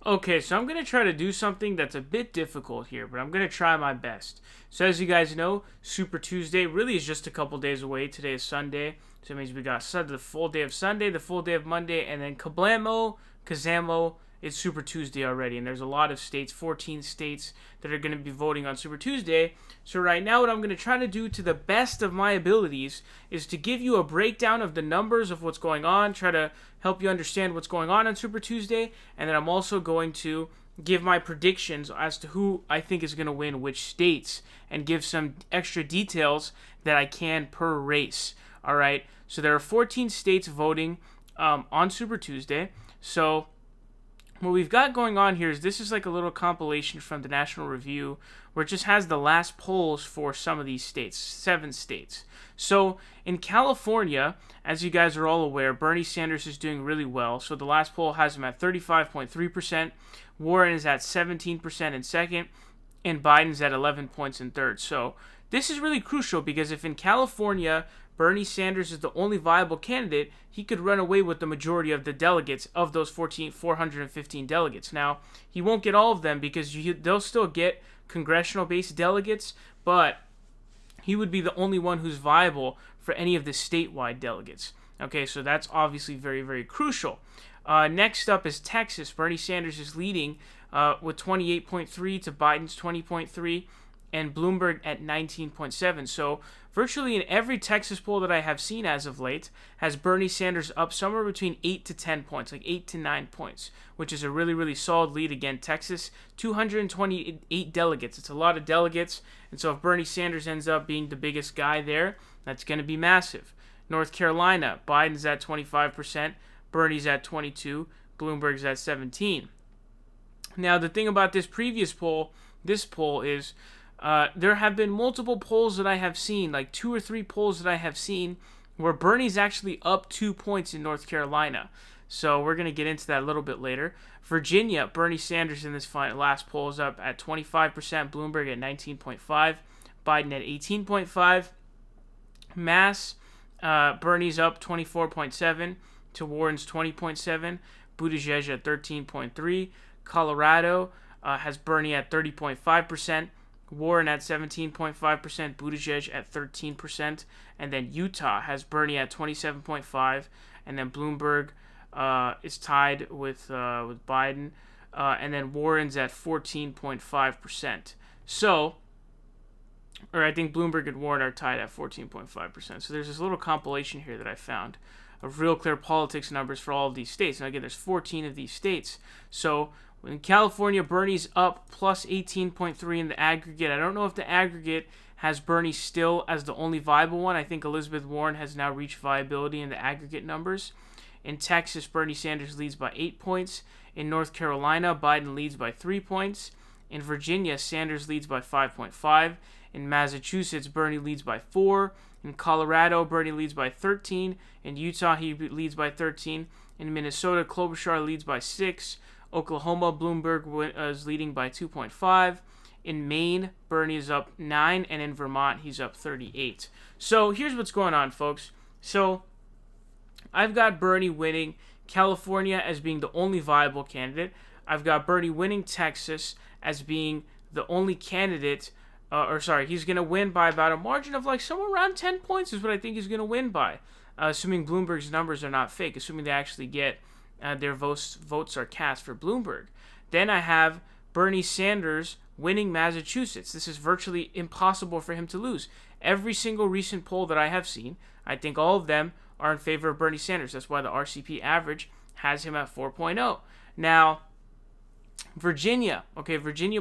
Okay, so I'm going to try to do something that's a bit difficult here, but I'm going to try my best. So as you guys know, Super Tuesday really is just a couple days away. Today is Sunday, so it means we got the full day of Sunday, the full day of Monday, and then Kazamo, it's Super Tuesday already. And there's a lot of states, 14 states, that are going to be voting on Super Tuesday. So right now what I'm going to try to do to the best of my abilities is to give you a breakdown of the numbers of what's going on, try to help you understand what's going on Super Tuesday, and then I'm also going to give my predictions as to who I think is going to win which states and give some extra details that I can per race. All right, so there are 14 states voting on Super Tuesday. So what we've got going on here is this is like a little compilation from the National Review where it just has the last polls for some of these states, 7 states. So in California, as you guys are all aware, Bernie Sanders is doing really well. So the last poll has him at 35.3%, Warren is at 17% in second, and Biden's at 11 points in third. So this is really crucial because if in California Bernie Sanders is the only viable candidate, he could run away with the majority of the delegates of those 415 delegates. Now, he won't get all of them because they'll still get congressional-based delegates, but he would be the only one who's viable for any of the statewide delegates. Okay, so that's obviously very, very crucial. Next up is Texas. Bernie Sanders is leading with 28.3 to Biden's 20.3. And Bloomberg at 19.7. So virtually in every Texas poll that I have seen as of late has Bernie Sanders up somewhere between 8 to 10 points, like 8 to 9 points, which is a really, really solid lead. Again, Texas, 228 delegates. It's a lot of delegates. And so if Bernie Sanders ends up being the biggest guy there, that's going to be massive. North Carolina, Biden's at 25%, Bernie's at 22%, Bloomberg's at 17%. Now, the thing about this poll is there have been multiple polls that I have seen, like 2 or 3 polls that I have seen, where Bernie's actually up 2 points in North Carolina. So we're going to get into that a little bit later. Virginia, Bernie Sanders in this last poll is up at 25%, Bloomberg at 19.5%, Biden at 18.5%. Mass, Bernie's up 24.7% to Warren's 20.7%, Buttigieg at 13.3%. Colorado has Bernie at 30.5%. Warren at 17.5%, Buttigieg at 13%, and then Utah has Bernie at 27.5%, and then Bloomberg is tied with Biden, and then Warren's at 14.5%. So, or I think Bloomberg and Warren are tied at 14.5%. So there's this little compilation here that I found of Real Clear Politics numbers for all of these states. And again, there's 14 of these states. So in California, Bernie's up plus 18.3 in the aggregate. I don't know if the aggregate has Bernie still as the only viable one. I think Elizabeth Warren has now reached viability in the aggregate numbers. In Texas, Bernie Sanders leads by 8 points. In North Carolina, Biden leads by 3 points. In Virginia, Sanders leads by 5.5. In Massachusetts, Bernie leads by 4. In Colorado, Bernie leads by 13. In Utah, he leads by 13. In Minnesota, Klobuchar leads by 6. Oklahoma, Bloomberg is leading by 2.5. In Maine, Bernie is up 9. And in Vermont, he's up 38. So here's what's going on, folks. So I've got Bernie winning California as being the only viable candidate. I've got Bernie winning Texas as being the only candidate. He's going to win by about a margin of like somewhere around 10 points is what I think he's going to win by. Assuming Bloomberg's numbers are not fake. Assuming they actually get their votes are cast for Bloomberg. Then I have Bernie Sanders winning Massachusetts. This is virtually impossible for him to lose. Every single recent poll that I have seen, I think all of them are in favor of Bernie Sanders. That's why the RCP average has him at 4.0. Now, Virginia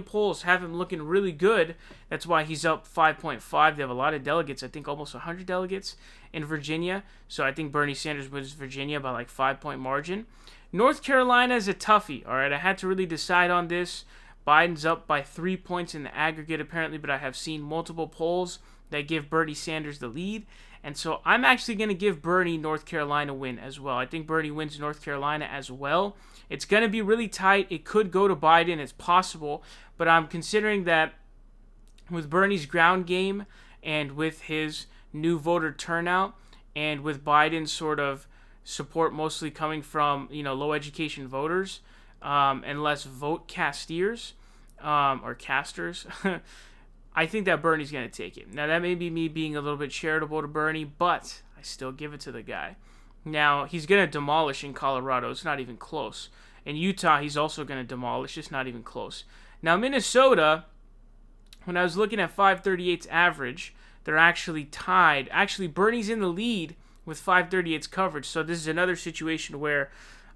polls have him looking really good. That's why he's up 5.5. They have a lot of delegates. I think almost 100 delegates in Virginia. So I think Bernie Sanders wins Virginia by like 5-point margin. North Carolina is a toughie. All right, I had to really decide on this. Biden's up by 3 points in the aggregate apparently, but I have seen multiple polls that give Bernie Sanders the lead. And so I'm actually going to give Bernie North Carolina win as well. I think Bernie wins North Carolina as well. It's going to be really tight. It could go to Biden. It's possible. But I'm considering that with Bernie's ground game and with his new voter turnout and with Biden's sort of support mostly coming from, low education voters, and less vote casteers or casters, I think that Bernie's going to take it. Now, that may be me being a little bit charitable to Bernie, but I still give it to the guy. Now, he's going to demolish in Colorado. It's not even close. In Utah, he's also going to demolish. It's not even close. Now, Minnesota, when I was looking at 538's average, they're actually tied. Actually, Bernie's in the lead with 538's coverage. So this is another situation where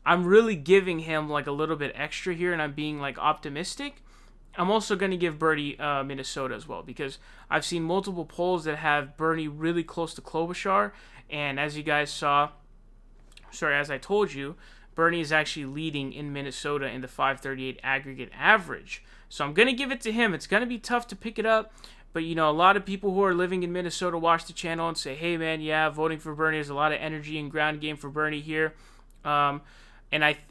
I'm really giving him like a little bit extra here, and I'm being like optimistic. I'm also going to give Bernie Minnesota as well, because I've seen multiple polls that have Bernie really close to Klobuchar, and as you guys saw, as I told you, Bernie is actually leading in Minnesota in the 538 aggregate average. So I'm going to give it to him. It's going to be tough to pick it up, but you know, a lot of people who are living in Minnesota watch the channel and say, hey man, yeah, voting for Bernie, there's a lot of energy and ground game for Bernie here. And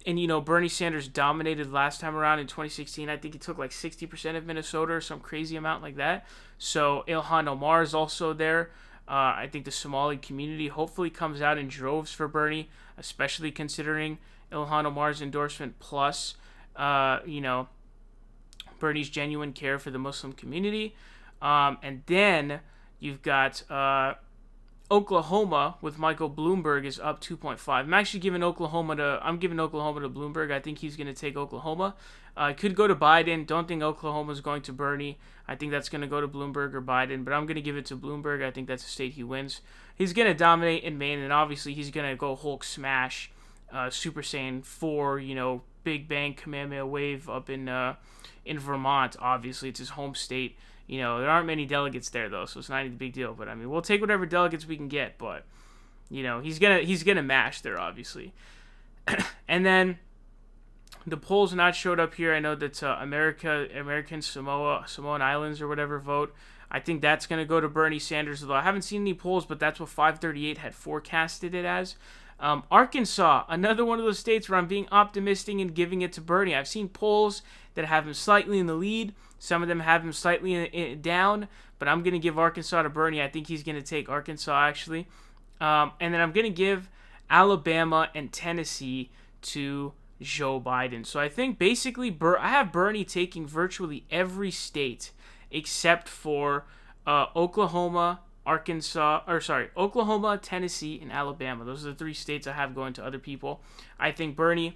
you know, Bernie Sanders dominated last time around in 2016. I think he took like 60% of Minnesota or some crazy amount like that. So Ilhan Omar is also there. I think the Somali community hopefully comes out in droves for Bernie, especially considering Ilhan Omar's endorsement plus, you know, Bernie's genuine care for the Muslim community. And then you've got Oklahoma with Michael Bloomberg is up 2.5. I'm giving Oklahoma to Bloomberg. I think he's going to take Oklahoma. Could go to Biden. Don't think Oklahoma's going to Bernie. I think that's going to go to Bloomberg or Biden, but I'm going to give it to Bloomberg. I think that's a state he wins. He's going to dominate in Maine, and obviously he's going to go Hulk smash Super Saiyan 4, you know, Big Bang Kamehameha wave up in Vermont. Obviously, it's his home state. You know, there aren't many delegates there though, so it's not a big deal. But I mean, we'll take whatever delegates we can get. But you know, he's gonna mash there, obviously. And then the polls not showed up here. I know that American Samoan Islands or whatever vote. I think that's gonna go to Bernie Sanders. Although I haven't seen any polls, but that's what 538 had forecasted it as. Arkansas, another one of those states where I'm being optimistic and giving it to Bernie. I've seen polls that have him slightly in the lead. Some of them have him slightly down, but I'm going to give Arkansas to Bernie. I think he's going to take Arkansas, actually. And then I'm going to give Alabama and Tennessee to Joe Biden. So I think basically I have Bernie taking virtually every state except for Oklahoma, Tennessee, and Alabama. Those are the three states I have going to other people. I think Bernie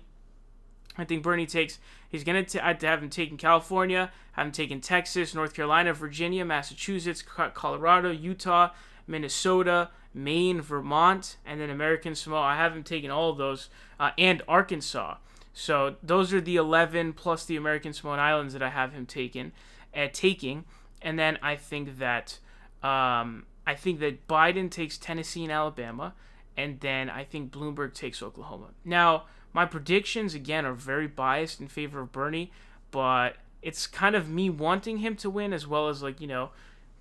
takes. He's going to have him taking California, have him taking Texas, North Carolina, Virginia, Massachusetts, Colorado, Utah, Minnesota, Maine, Vermont, and then American Samoa. I have him taking all of those, and Arkansas. So those are the 11 plus the American Samoan Islands that I have him taking. And then I think that Biden takes Tennessee and Alabama, and then I think Bloomberg takes Oklahoma. Now, my predictions, again, are very biased in favor of Bernie, but it's kind of me wanting him to win, as well as, like, you know,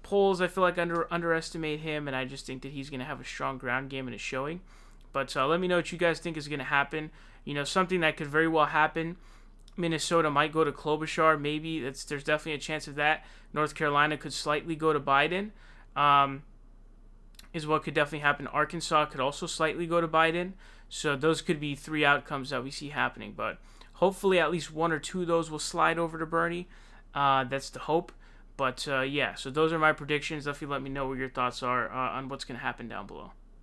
polls I feel like underestimate him, and I just think that he's going to have a strong ground game and a showing. But let me know what you guys think is going to happen. You know, something that could very well happen. Minnesota might go to Klobuchar, maybe. There's definitely a chance of that. North Carolina could slightly go to Biden. Is what could definitely happen. Arkansas could also slightly go to Biden. So those could be three outcomes that we see happening. But hopefully at least one or two of those will slide over to Bernie. That's the hope. But yeah, so those are my predictions. Definitely let me know what your thoughts are on what's going to happen down below.